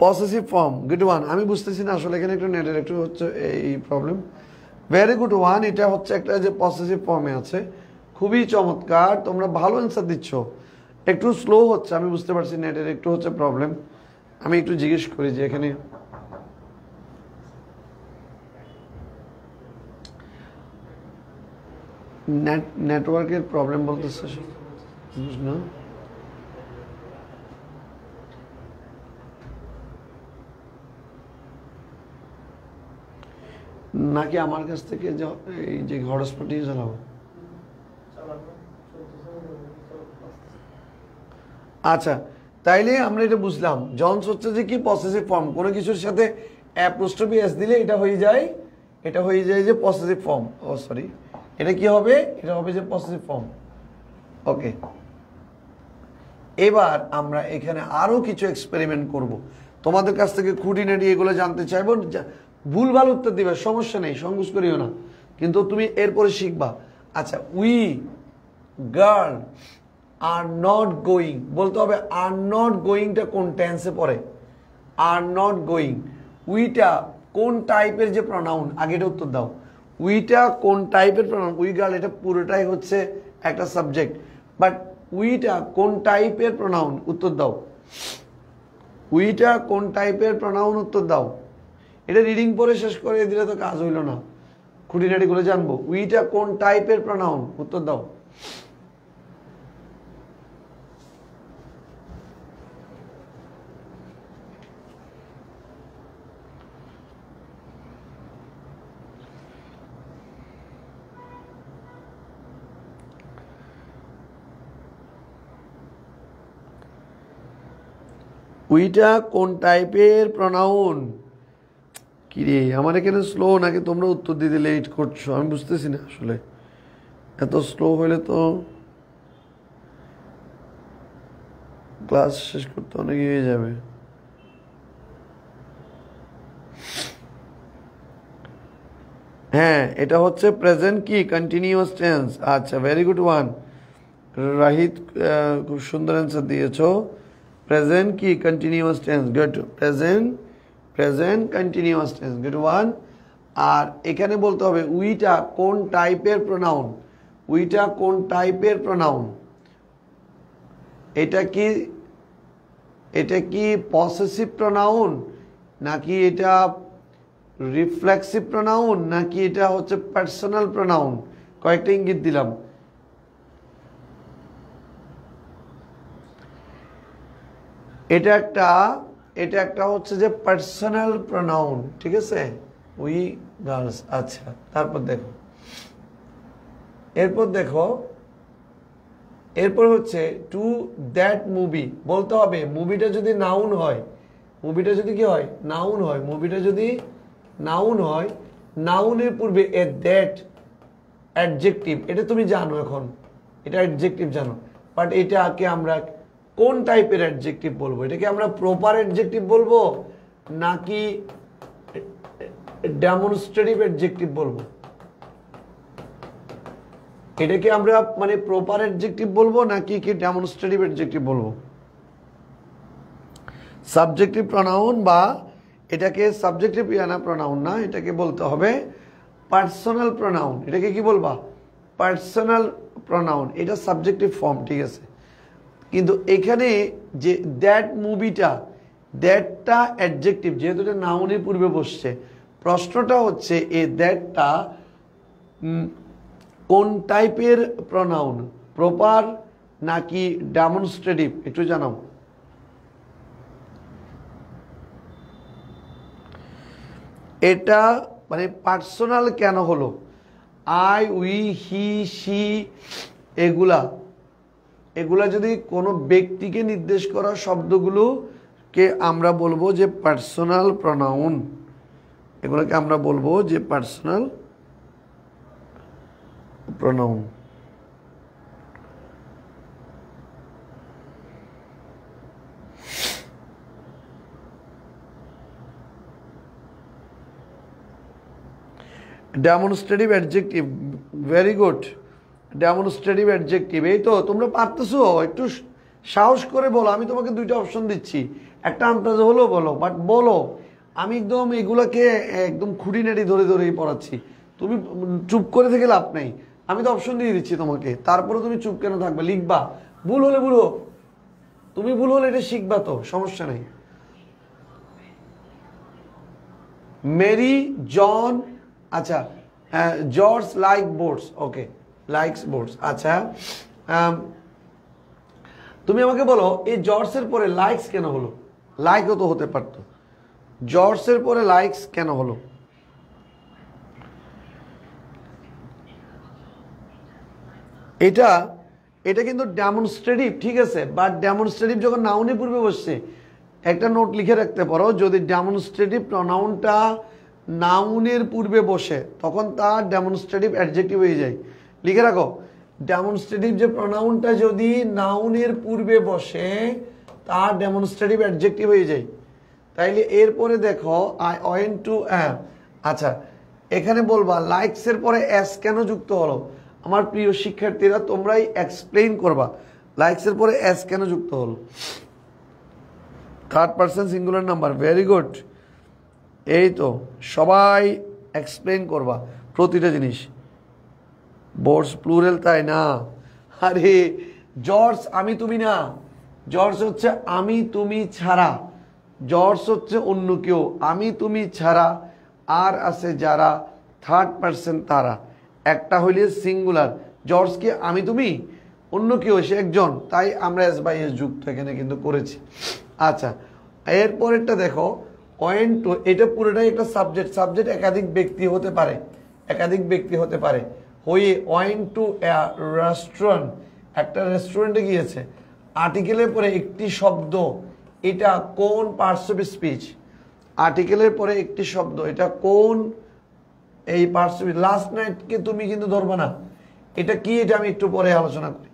Possessive form, good one. আমি বুঝতেছি না আসলে এখানে একটু নেটের একটু হচ্ছে এই প্রবলেম। ভেরি গুড ওয়ান, এটা হচ্ছে একটা যে পসেসিভ ফর্মে আছে। খুবই চমৎকার, তোমরা ভালো অ্যান্সার দিচ্ছ। একটু স্লো হচ্ছে, আমি বুঝতে পারছি নেটের একটু হচ্ছে প্রবলেম। আমি একটু জিজ্ঞেস করি যে এখানে নেটওয়ার্কের প্রবলেম বলতেছে না, নাকি আমার কাছ থেকে এই যে হটস্পট দিয়ে চালাবো? আচ্ছা, তাইলে আমরা এটা বুঝলাম জনস হচ্ছে যে কি পসেসিভ ফর্ম। কোনো কিছুর সাথে অ্যাপোস্ট্রফি এস দিলে এটা হয়ে যায় যে পসেসিভ ফর্ম। ও সরি, এটা কি হবে? এটা হবে যে পসেসিভ ফর্ম। ওকে, এবার আমরা এখানে আরো কিছু এক্সপেরিমেন্ট করব। তোমাদের কাছ থেকে খুঁটিনাটি এগুলো জানতে চাইবো। ভুলভাল উত্তর দিবে, সমস্যা নেই, সংকোচ করিও না, কিন্তু তুমি এরপরে শিখবা। আচ্ছা, we girl are not going, বলতে হবে আর নট গোয়িংটা কোন টেন্সে পড়ে? আর নট গোয়িং, উইটা কোন টাইপের যে প্রনাউন? আগেটা উত্তর দাও। উইটা কোন টাইপের প্রনাউন? উই গার্ল এটা পুরোটাই হচ্ছে একটা সাবজেক্ট, বাট উইটা কোন টাইপের প্রনাউন? উত্তর দাও। উইটা কোন টাইপের প্রনাউন? উত্তর দাও। এটা রিডিং পরে শেষ করে দিলে তো কাজ হইল না, খুঁটিনাটিগুলো জানবো। উইটা কোন টাইপের প্রনাউন? উত্তর দাও। উইটা কোন টাইপের প্রনাউন? কি রে, আমার এখানে স্লো নাকি তোমরা উত্তর দিতে লেট করছো? আমি বুঝতেছি না আসলে। এত স্লো হলে তো ক্লাস শেষ করতে অনেক হয়ে যাবে। হ্যাঁ, এটা হচ্ছে প্রেজেন্ট কি কন্টিনিউয়াস টেন্স। আচ্ছা, ভেরি গুড ওয়ান রাহিত, খুব সুন্দর অ্যান্সার দিয়েছো। প্রেজেন্ট কি continuous tense, good. Present continuous tense, good one. আর এখানে বলতে হবে উইটা কোন টাইপের প্রোনাউন? উইটা কোন টাইপের প্রোনাউন? এটা কি এটা কি পসেসিভ প্রোনাউন, নাকি এটা রিফ্লেক্সিভ প্রোনাউন, নাকি এটা হচ্ছে পার্সোনাল প্রোনাউন? কয়েকটা ইঙ্গিত দিলাম। এটা একটা হচ্ছে যে পার্সোনাল প্রোনাউন, ঠিক আছে, উই গার্লস। আচ্ছা, তারপর দেখো এরপর হচ্ছে টু দ্যাট মুভি বলতে হবে। মুভিটা যদি নাউন হয়, মুভিটা যদি কি হয়, নাউন হয়, মুভিটা যদি নাউন হয়, নাউনের পূর্বে এ দ্যাট অ্যাডজেক্টিভ, এটা তুমি জানো, এখন এটা অ্যাডজেক্টিভ জানো, বাট এটাকে আমরা কোন টাইপের অ্যাডজেক্টিভ বলবো? এটাকে আমরা প্রপার অ্যাডজেক্টিভ বলবো, নাকি ডেমনস্ট্রেটিভ অ্যাডজেক্টিভ বলবো? এটাকে আমরা মানে প্রপার অ্যাডজেক্টিভ বলবো, নাকি কি ডেমনস্ট্রেটিভ অ্যাডজেক্টিভ বলবো? সাবজেক্টিভ প্রোনাউন, বা এটাকে সাবজেক্টিভ প্রোনাউন না, এটাকে বলতে হবে পার্সোনাল প্রোনাউন। এটাকে কি বলবা? Personal pronoun. এটা সাবজেক্টিভ ফর্ম, ঠিক আছে। কিন্তু এখানে যে দ্যাট মুভিটা, দ্যাটটা অ্যাডজেক্টিভ, যেহেতু এটা নাউনের পূর্বে বসছে, প্রশ্নটা হচ্ছে এই দ্যাটটা কোন টাইপের প্রোনাউন, প্রপার নাকি ডেমনস্ট্রেটিভ? একটু জানাও। এটা মানে পার্সোনাল কেন হলো? আই, উই, হি, শি, এগুলা যদি কোনো ব্যক্তিকে নির্দেশ করা শব্দগুলোকে আমরা বলবো যে পার্সোনাল প্রোনাউন। এগুলোকে আমরা বলবো যে personal pronoun. Demonstrative adjective, very good. Demonstrative adjective, এই তো তোমরা পারতেছো। একটু সাহস করে বলো, আমি তোমাকে দুইটা অপশন দিচ্ছি, একটা আন্দাজ হলো বলো, বাট বলো। আমি একদম এগুলাকে একদম খুঁটিনাটি ধরে ধরেই পড়াচ্ছি, তুমি চুপ করে থেকে লাভ নেই। আমি তো অপশন দিয়ে দিচ্ছি তোমাকে, তারপরে তুমি চুপ কেন থাকবে? লিখবা, ভুল হলে ভুল হোক, তুমি ভুল হলে এটা শিখবা, তো সমস্যা নেই। মেরি, জন, আচ্ছা, জর্জ লাইক বোর্ডস, ওকে, লাইকস বোর্ডস। আচ্ছা, তুমি আমাকে বলো এই জর্জের পরে লাইকস কেন হলো? লাইকও তো হতে পারতো, জর্জের পরে লাইকস কেন হলো? এটা কিন্তু ডেমনস্ট্রেটিভ, ঠিক আছে, বাট ডেমনস্ট্রেটিভ যখন নাউনের পূর্বে বসছে, একটা নোট লিখে রাখতে পারো, যদি ডেমনস্ট্রেটিভ প্রোনাউনটা নাউনের পূর্বে বসে তখন তার ডেমনস্ট্রেটিভ অ্যাডজেক্টিভ হয়ে যায়। লিখে রাখো, ডেমনস্ট্রেটিভ যে প্রোনাউনটা যদি নাউনের পূর্বে বসে তার ডেমনস্ট্রেটিভ অ্যাডজেক্টিভ হয়ে যায়। তাইলে এরপরে দেখো আই ওয়েন্ট টু, আচ্ছা, এখানে বলবা লাইকসের পরে এস কেন যুক্ত হলো? আমার প্রিয় শিক্ষার্থীরা, তোমরাই এক্সপ্লেইন করবা লাইকসের পরে এস কেন যুক্ত হলো। Third person singular number, very good. এই তো সবাই এক্সপ্লেইন করবা প্রতিটা জিনিস। বোর্ডস প্লুরাল, তাই না? আরে জর্জ আমি তুমি না, জর্জ হচ্ছে আমি তুমি ছাড়া, জর্জ হচ্ছে অন্য কেউ, আমি তুমি ছাড়া আর আছে যারা, থার্ড পারসন তারা। একটা হইলে সিঙ্গুলার, জর্জকে আমি তুমি, অন্য কেউ সে একজন, তাই আমরা এস বাই এস যুক্ত এখানে কিন্তু করেছি। আচ্ছা, এরপরেরটা দেখো, ওয়েন্ট টু, এটা পুরোটাই একটা সাবজেক্ট। সাবজেক্ট একাধিক ব্যক্তি হতে পারে, একাধিক ব্যক্তি হতে পারে। হয়ে ওয়েন্ট টু রেস্টুরেন্ট, একটা রেস্টুরেন্টে গিয়েছে। আর্টিকেলের পরে একটি শব্দ, এটা কোন পার্টস অফ স্পিচ? আর্টিকেলের পরে একটি শব্দ, এটা কোন এই পার্টস অফ? লাস্ট নাইটকে তুমি কিন্তু ধরবে না, এটা কি, এটা আমি একটু পরে আলোচনা করি।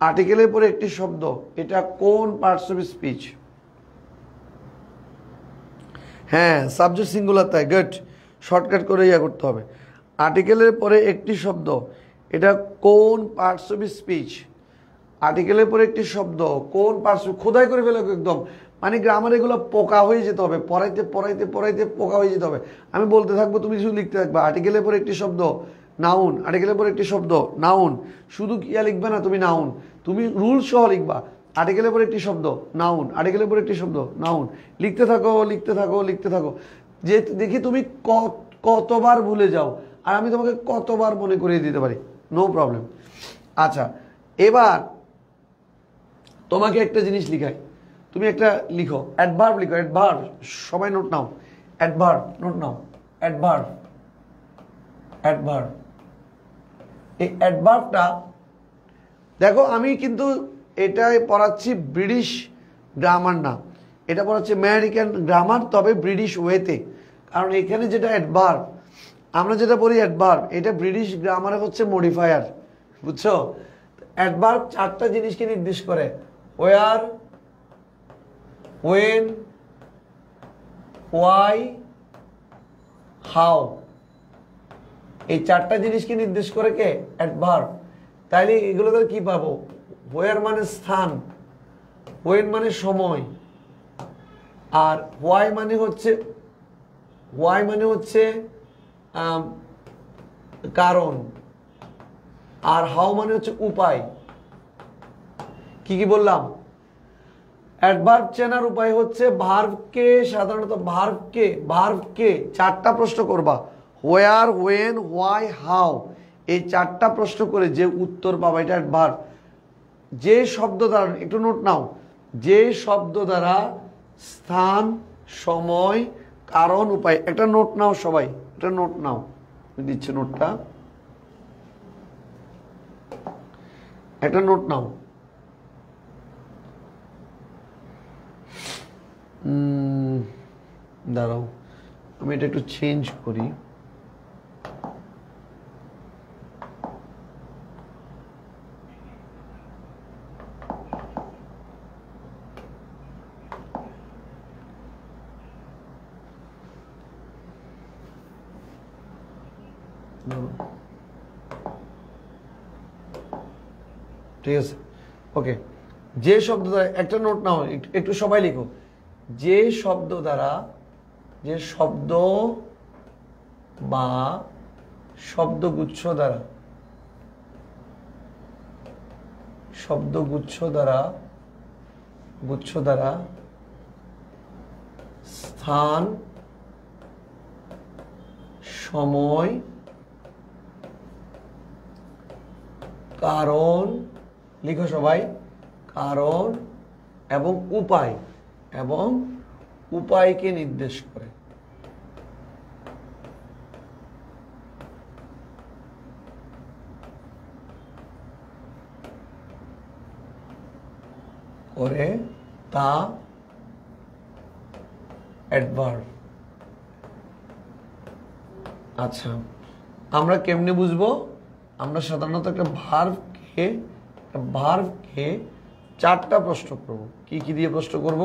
আর্টিকেলের পরে একটি শব্দ, এটা কোন পার্টস অফ স্পিচ? হ্যাঁ, সাবজেক্ট সিঙ্গুলার, তাই গুড, শর্টকাট করে ইয়া করতে হবে। আর্টিকেলের পরে একটি শব্দ, এটা কোন পার্টস অফ স্পিচ? আর্টিকেলের পরে একটি শব্দ, কোন পার্টস? খোদাই করে ফেলো একদম, মানে গ্রামার এগুলো পোকা হয়ে যেতে হবে, পড়াইতে পড়াইতে পড়াইতে পোকা হয়ে যেতে হবে। আমি বলতে থাকবো, তুমি শুধু লিখতে থাকবা। আর্টিকেলের পরে একটি শব্দ, নাউন। আর্টিকেলের পরে একটি শব্দ, নাউন। শুধু ইয়া লিখবে না তুমি, নাউন, তুমি রুল সহ লিখবা। আর্টিকেলের পর একটি শব্দ নাউন, আর্টিকেলের পর একটি শব্দ নাউন, লিখতে থাকো লিখতে থাকো লিখতে থাকো, যে দেখি তুমি কতবার ভুলে যাও আর আমি তোমাকে কতবার মনে করিয়ে দিতে পারি, নো প্রবলেম। আচ্ছা, এবার তোমাকে একটা জিনিস লিখাই, তুমি একটা লিখো, অ্যাডভার্ব লিখো, অ্যাডভার্ব, সবাই নোট নাও, অ্যাডভার্ব নোট নাও, অ্যাডভার্ব, অ্যাডভার্ব। এই অ্যাডভার্বটা দেখো, আমি কিন্তু এটাই পড়াচ্ছি ব্রিটিশ গ্রামার না, এটা পড়াচ্ছি আমেরিকান গ্রামার, তবে ব্রিটিশ ওয়েতে। কারণ এখানে যেটা অ্যাডভার্ব, আমরা যেটা বলি অ্যাডভার্ব, এটা ব্রিটিশ গ্রামারে হচ্ছে মডিফায়ার, বুঝছো? অ্যাডভার্ব চারটা জিনিসকে নির্দেশ করে, ওয়ার, ওয়েন, ওয়াই, হাউ। এই চারটা জিনিসকে নির্দেশ করে কে? অ্যাডভার্ব। তাইলে এগুলো তো কি পাবো? ওয়ার মানে স্থান, ওয়েন মানে সময়, আর ওয়াই মানে হচ্ছে কারণ, আর হাউ মানে হচ্ছে উপায়। কি কি বললাম? অ্যাডভার্ব চেনার উপায় হচ্ছে ভার্বকে, সাধারণত ভার্বকে চারটা প্রশ্ন করবা, হোয়ার, ওয়েন, হোয়াই, হাউ। এই চারটা প্রশ্ন করে যে উত্তর পাবা, এটা অ্যাডভার্ব। যে শব্দ দ্বারা, একটু নোট নাও, যে শব্দ দ্বারা স্থান, সময়, কারণ, উপায়, একটা নোট নাও সবাই, একটা নোট নাও, দিচ্ছে নোটটা, একটা নোট নাও। দাঁড়াও, আমি এটা একটু চেঞ্জ করি। ঠিক আছে, ওকে। যে শব্দ দ্বারা, একটা নোট নাও, একটু সবাই লিখো, যে শব্দ দ্বারা, যে শব্দ বা শব্দগুচ্ছ দ্বারা, শব্দগুচ্ছ দ্বারা, গুচ্ছ দ্বারা স্থান, সময়, কারণ, লিখো সবাই, কারণ এবং উপায়কে নির্দেশ করে। তা অ্যাডভার্ব। আচ্ছা, আমরা কেমনে বুঝবো? আমরা সাধারণত একটা ভার্বকে চারটা প্রশ্ন করব। কি কি দিয়ে প্রশ্ন করব?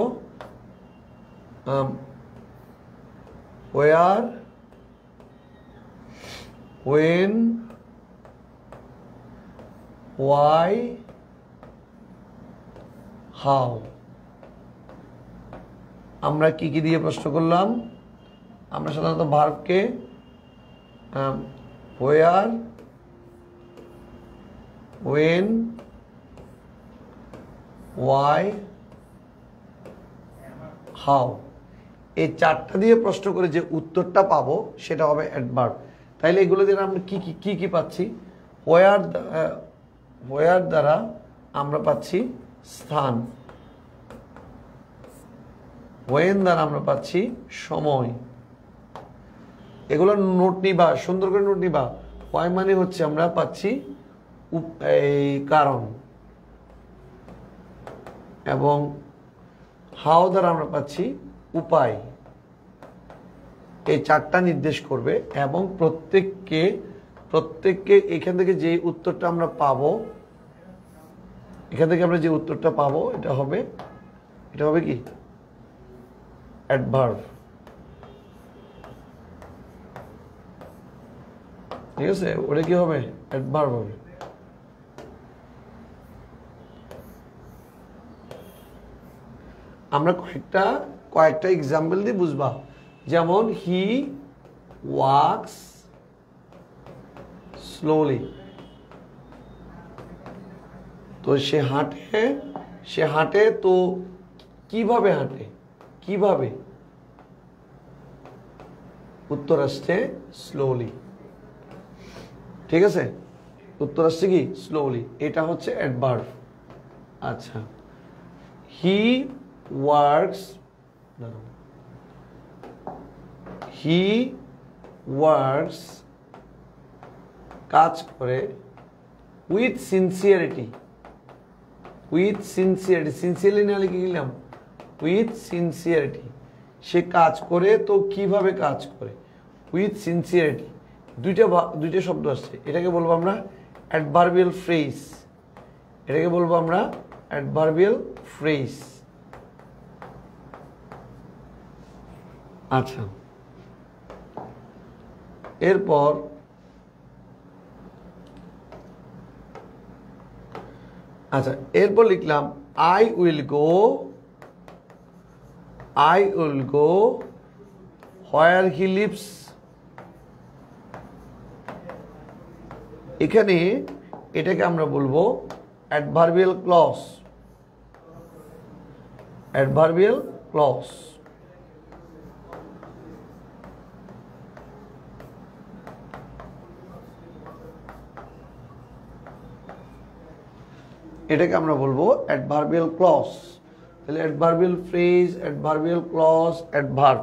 Where, when, why, how. আমরা কি কি দিয়ে প্রশ্ন করলাম? আমরা সাধারণত ভার্বকে ওয়ার, ওয়েন, ওয়াই, হাউ, এই চারটা দিয়ে প্রশ্ন করে যে উত্তরটা পাবো সেটা হবে অ্যাডভার্ব। তাইলে এগুলো দিয়ে আমরা কি কি পাচ্ছি? ওয়ার দ্বারা আমরা পাচ্ছি স্থান, ওয়েন দ্বারা আমরা পাচ্ছি সময়। এগুলো নোট নিবা, সুন্দর করে নোট নিবা। ওয়াই মানে হচ্ছে আমরা পাচ্ছি এই কারণ, এবং হাউ দ্বারা আমরা পাচ্ছি উপায়। এই চারটা নির্দেশ করবে, এবং প্রত্যেককে এখান থেকে যে উত্তরটা আমরা পাবো, এখান থেকে আমরা যে উত্তরটা পাবো এটা হবে কি? অ্যাডভার্ব। ঠিক আছে, ওটা কি হবে? অ্যাডভার্ব হবে। আমরা কয়েকটা এক্সাম্পল দিয়ে বুঝবা। যেমন হি ওয়াকস স্লোলি, তো সে হাঁটে সে হাঁটে তো কিভাবে হাঁটে? কিভাবে? উত্তর আসছে স্লোলি। ঠিক আছে, উত্তর আসছে কি স্লোলি। এটা হচ্ছে অ্যাডভার্ব। আচ্ছা, হি ওয়ার্কস, হি ওয়ার্কস কাজ করে with sincerity. With sincerity, sincerely না লিখে গেলাম উইথ সিনসিয়ারিটি। সে কাজ করে তো কিভাবে কাজ করে? With sincerity. দুইটা শব্দ আসছে। এটাকে বলবো আমরা অ্যাডভার্বিয়াল ফ্রেজ। এটাকে বলবো আমরা অ্যাডভার্বিয়াল ফ্রেজ। আচ্ছা, এরপর লিখলাম I will go where he lives। এখানে এটাকে আমরা বলবো অ্যাডভার্বিয়াল ক্লজ। Adverbial clause. এটাকে আমরা বলবো অ্যাডভার্বিয়াল ক্লজ। তাহলে adverbial phrase, adverbial clause, adverb,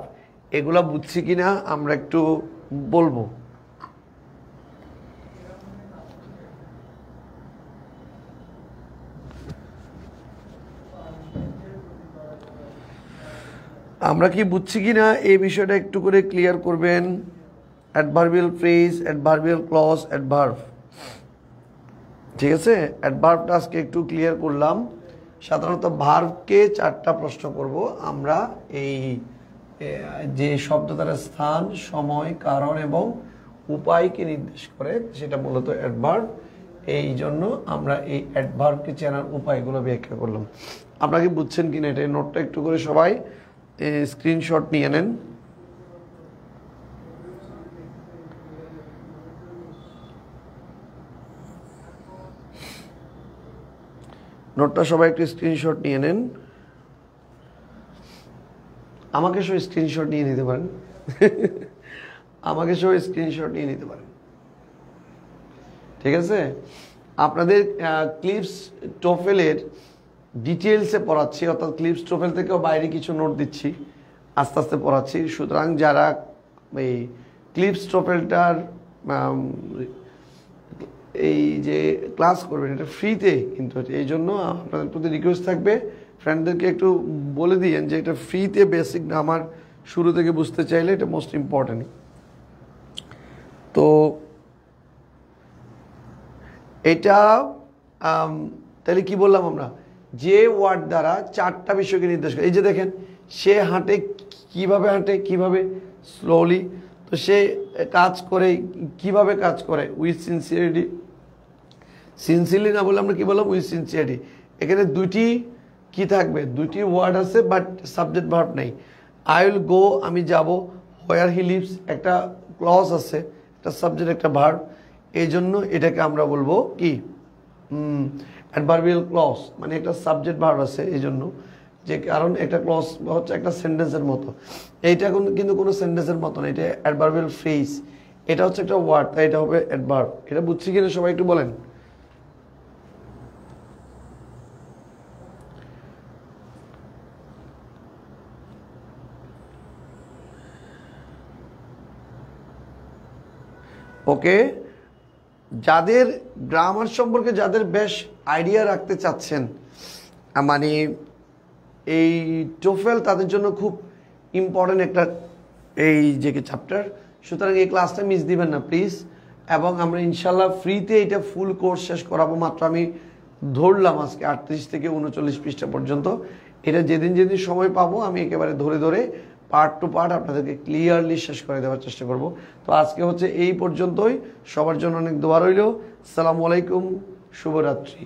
এগুলা বুঝছি কিনা আমরা একটু বলবো। আমরা কি বুঝছি কিনা এই বিষয়টা একটু করে ক্লিয়ার করবেন। Adverbial phrase, adverbial clause, adverb. ঠিক আছে, অ্যাডভার্বটা আজকে একটু ক্লিয়ার করলাম। সাধারণত ভার্বকে 4টা প্রশ্ন করব আমরা, এই যে শব্দ দ্বারা স্থান, সময়, কারণ এবং উপায়কে নির্দেশ করে, সেটা মূলত অ্যাডভার্ব। এই জন্য আমরা এই অ্যাডভার্বকে চেনার উপায়গুলো ব্যাখ্যা করলাম। আপনারা কি বুঝছেন কিনা এটা? নোটটা একটু করে সবাই স্ক্রিনশট নিয়ে নেন। নোটটা সবাই একটু স্ক্রিনশট নিয়ে নেন। আমাকে সব স্ক্রিনশট নিয়ে নিতে পারেন। আমাকে সব স্ক্রিনশট নিয়ে নিতে পারেন। ঠিক আছে, আপনাদের ক্লিপস টোফেলের ডিটেলসে পড়াচ্ছি, অর্থাৎ ক্লিপস টোফেল থেকেও বাইরে কিছু নোট দিচ্ছি, আস্তে আস্তে পড়াচ্ছি। সুতরাং যারা এই ক্লিপস টোফেলটার এই যে ক্লাস করবেন, এটা ফ্রিতে কিন্তু, এই জন্য আপনাদের প্রতি রিকোয়েস্ট থাকবে, ফ্রেন্ডদেরকে একটু বলে দিয়েন যে এটা ফ্রিতে, বেসিক গ্রামার শুরু থেকে বুঝতে চাইলে এটা মোস্ট ইম্পর্টেন্ট। তো এটা তাহলে কি বললাম আমরা, যে ওয়ার্ড দ্বারা 4টা বিষয়কে নির্দেশ করে। এই যে দেখেন, সে হাঁটে, কিভাবে হাঁটে? কিভাবে? স্লোলি। তো সে কাজ করে, কিভাবে কাজ করে? With sincerity. সিনসিয়ারলি না বলে আমরা কি বললাম? With sincerity. এখানে দুইটি কি থাকবে? দুইটি ওয়ার্ড আছে, বাট সাবজেক্ট ভার্ব নেই। আই উইল গো, আমি যাব। হোয়ার হি লিভস, একটা ক্লজ আছে, একটা সাবজেক্ট, একটা ভার্ব। এই জন্য এটাকে আমরা বলবো কি অ্যাডভার্বিয়াল ক্লজ, মানে একটা সাবজেক্ট ভার্ব আছে এই জন্য, যে কারণ একটা ক্লজ হচ্ছে একটা সেন্টেন্সের মতো। এইটা কিন্তু কোনো সেন্টেন্সের মতো না, এটা অ্যাডভার্বিয়াল ফ্রেজ। এটা হচ্ছে একটা ওয়ার্ড, তাই এটা হবে অ্যাডভার্ব। এটা বুঝছি কিনা সবাই একটু বলেন। ওকে, যাদের গ্রামার সম্পর্কে যাদের বেশ আইডিয়া রাখতে চাচ্ছেন, মানে এই টোফেল তাদের জন্য খুব ইম্পর্টেন্ট একটা এই যে চ্যাপ্টার। সুতরাং এই ক্লাসটা মিস দিবেন না প্লিজ। এবং আমরা ইনশাল্লাহ ফ্রিতে এটা ফুল কোর্স শেষ করাবো। মাত্র আমি ধরলাম আজকে 38 থেকে 39 পৃষ্ঠা পর্যন্ত। এটা যেদিন যেদিন সময় পাবো আমি একেবারে ধরে ধরে পার্ট টু পার্ট আপনাদেরকে ক্লিয়ারলি শেষ করে দেওয়ার চেষ্টা করব। তো আজকে হচ্ছে এই পর্যন্তই। সবার জন্য অনেক দোয়া রইল। আসসালামু আলাইকুম, শুভরাত্রি।